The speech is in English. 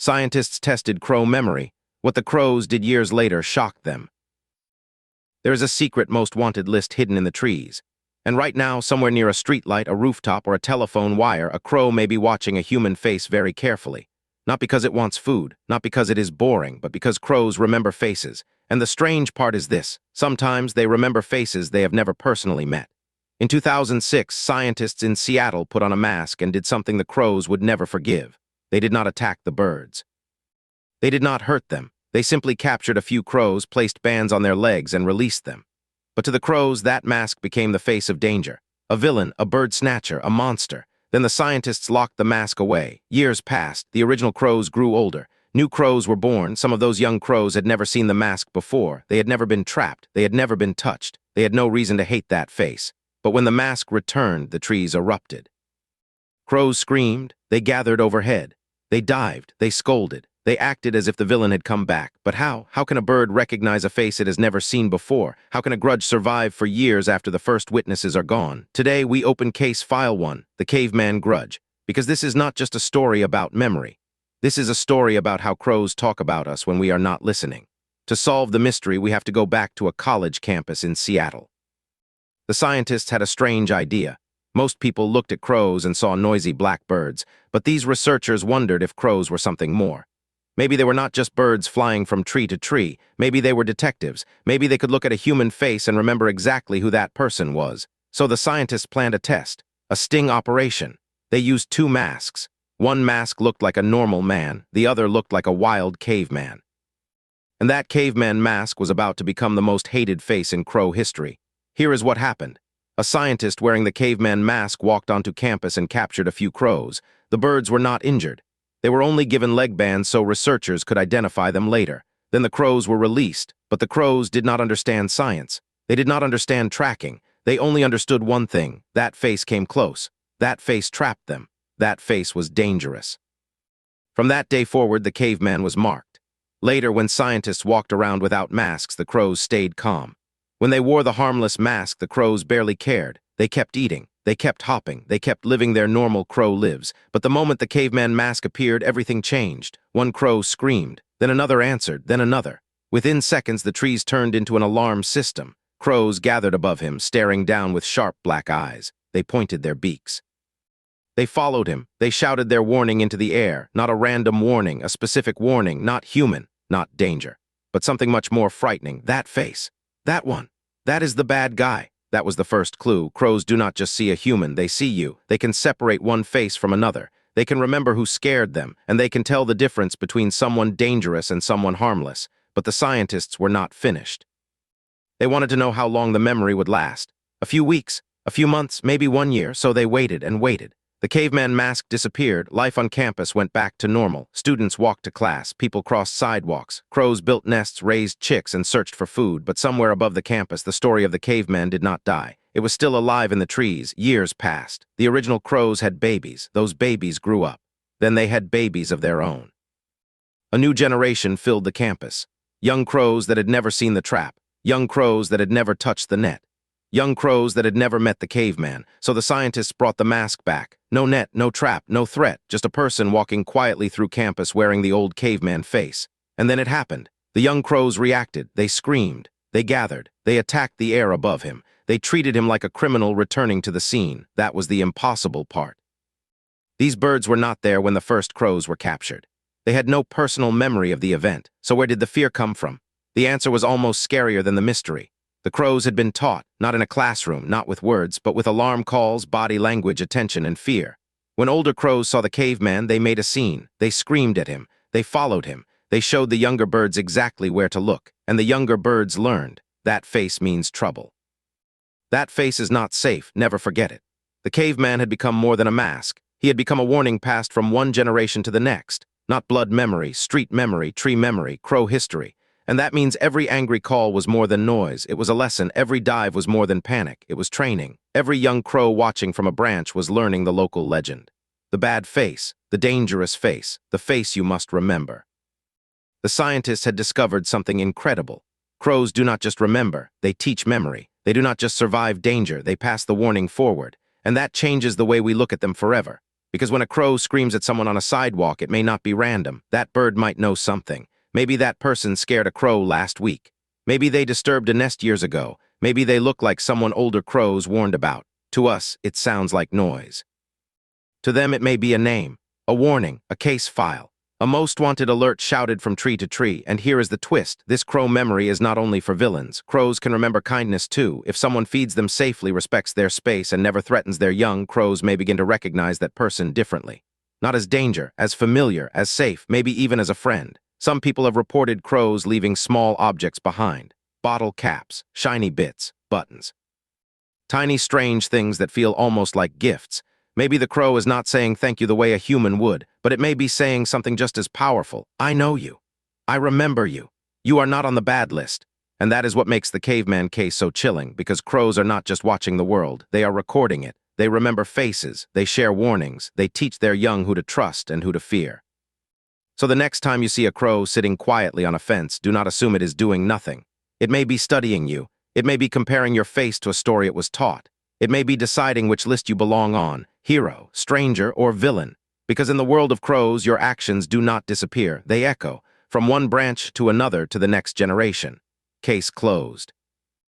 Scientists tested crow memory. What the crows did years later shocked them. There is a secret most wanted list hidden in the trees. And right now, somewhere near a streetlight, a rooftop, or a telephone wire, a crow may be watching a human face very carefully. Not because it wants food, not because it is boring, but because crows remember faces. And the strange part is this: sometimes they remember faces they have never personally met. In 2006, scientists in Seattle put on a mask and did something the crows would never forgive. They did not attack the birds. They did not hurt them. They simply captured a few crows, placed bands on their legs, and released them. But to the crows, that mask became the face of danger. A villain, a bird snatcher, a monster. Then the scientists locked the mask away. Years passed. The original crows grew older. New crows were born. Some of those young crows had never seen the mask before. They had never been trapped. They had never been touched. They had no reason to hate that face. But when the mask returned, the trees erupted. Crows screamed. They gathered overhead. They dived. They scolded. They acted as if the villain had come back. But how? How can a bird recognize a face it has never seen before? How can a grudge survive for years after the first witnesses are gone? Today, we open case file 1, the caveman grudge. Because this is not just a story about memory. This is a story about how crows talk about us when we are not listening. To solve the mystery, we have to go back to a college campus in Seattle. The scientists had a strange idea. Most people looked at crows and saw noisy black birds, but these researchers wondered if crows were something more. Maybe they were not just birds flying from tree to tree. Maybe they were detectives. Maybe they could look at a human face and remember exactly who that person was. So the scientists planned a test, a sting operation. They used 2 masks. One mask looked like a normal man. The other looked like a wild caveman. And that caveman mask was about to become the most hated face in crow history. Here is what happened. A scientist wearing the caveman mask walked onto campus and captured a few crows. The birds were not injured. They were only given leg bands so researchers could identify them later. Then the crows were released, but the crows did not understand science. They did not understand tracking. They only understood one thing: that face came close. That face trapped them. That face was dangerous. From that day forward, the caveman was marked. Later, when scientists walked around without masks, the crows stayed calm. When they wore the harmless mask, the crows barely cared. They kept eating. They kept hopping. They kept living their normal crow lives. But the moment the caveman mask appeared, everything changed. One crow screamed. Then another answered. Then another. Within seconds, the trees turned into an alarm system. Crows gathered above him, staring down with sharp black eyes. They pointed their beaks. They followed him. They shouted their warning into the air. Not a random warning, a specific warning. Not human, not danger. But something much more frightening. That face. That one. That is the bad guy. That was the first clue. Crows do not just see a human, they see you. They can separate one face from another. They can remember who scared them, and they can tell the difference between someone dangerous and someone harmless. But the scientists were not finished. They wanted to know how long the memory would last. A few weeks, a few months, maybe 1 year, so they waited and waited. The caveman mask disappeared. Life on campus went back to normal. Students walked to class. People crossed sidewalks. Crows built nests, raised chicks, and searched for food. But somewhere above the campus, the story of the caveman did not die. It was still alive in the trees. Years passed. The original crows had babies. Those babies grew up. Then they had babies of their own. A new generation filled the campus. Young crows that had never seen the trap. Young crows that had never touched the net. Young crows that had never met the caveman. So the scientists brought the mask back. No net, no trap, no threat, just a person walking quietly through campus wearing the old caveman face. And then it happened. The young crows reacted. They screamed. They gathered. They attacked the air above him. They treated him like a criminal returning to the scene. That was the impossible part. These birds were not there when the first crows were captured. They had no personal memory of the event. So where did the fear come from? The answer was almost scarier than the mystery. The crows had been taught, not in a classroom, not with words, but with alarm calls, body language, attention, and fear. When older crows saw the caveman, they made a scene. They screamed at him. They followed him. They showed the younger birds exactly where to look. And the younger birds learned. That face means trouble. That face is not safe. Never forget it. The caveman had become more than a mask. He had become a warning passed from one generation to the next. Not blood memory, street memory, tree memory, crow history. And that means every angry call was more than noise. It was a lesson. Every dive was more than panic. It was training. Every young crow watching from a branch was learning the local legend. The bad face, the dangerous face, the face you must remember. The scientists had discovered something incredible. Crows do not just remember, they teach memory. They do not just survive danger, they pass the warning forward. And that changes the way we look at them forever. Because when a crow screams at someone on a sidewalk, it may not be random. That bird might know something. Maybe that person scared a crow last week. Maybe they disturbed a nest years ago. Maybe they look like someone older crows warned about. To us, it sounds like noise. To them, it may be a name, a warning, a case file. A most wanted alert shouted from tree to tree, and here is the twist. This crow memory is not only for villains. Crows can remember kindness too. If someone feeds them safely, respects their space, and never threatens their young, crows may begin to recognize that person differently. Not as danger, as familiar, as safe, maybe even as a friend. Some people have reported crows leaving small objects behind. Bottle caps, shiny bits, buttons. Tiny strange things that feel almost like gifts. Maybe the crow is not saying thank you the way a human would, but it may be saying something just as powerful. I know you. I remember you. You are not on the bad list. And that is what makes the caveman case so chilling, because crows are not just watching the world, they are recording it. They remember faces, they share warnings, they teach their young who to trust and who to fear. So the next time you see a crow sitting quietly on a fence, do not assume it is doing nothing. It may be studying you. It may be comparing your face to a story it was taught. It may be deciding which list you belong on, hero, stranger, or villain. Because in the world of crows, your actions do not disappear. They echo from one branch to another to the next generation. Case closed.